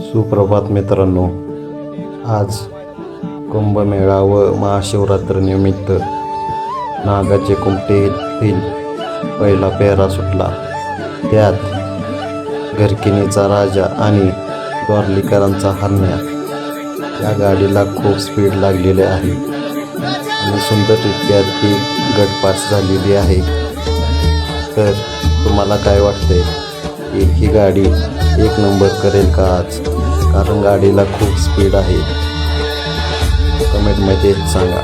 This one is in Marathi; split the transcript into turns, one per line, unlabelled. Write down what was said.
सुप्रभात मित्रांनो, आज कुंभमेळा व महाशिवरात्रीनिमित्त नागाचे कुमटे येथील पहिला पेहरा सुटला. त्यात घरकिनीचा राजा आणि द्वारलीकरांचा हरण्या या गाडीला खूप स्पीड लागलेले आहे आणि सुंदररित्या ती गटपास झालेली आहे. तर तुम्हाला काय वाटते की ही गाडी एक नंबर करेल का आज? कारण गाडीला खूप स्पीड आहे. कमेंटमध्ये सांगा.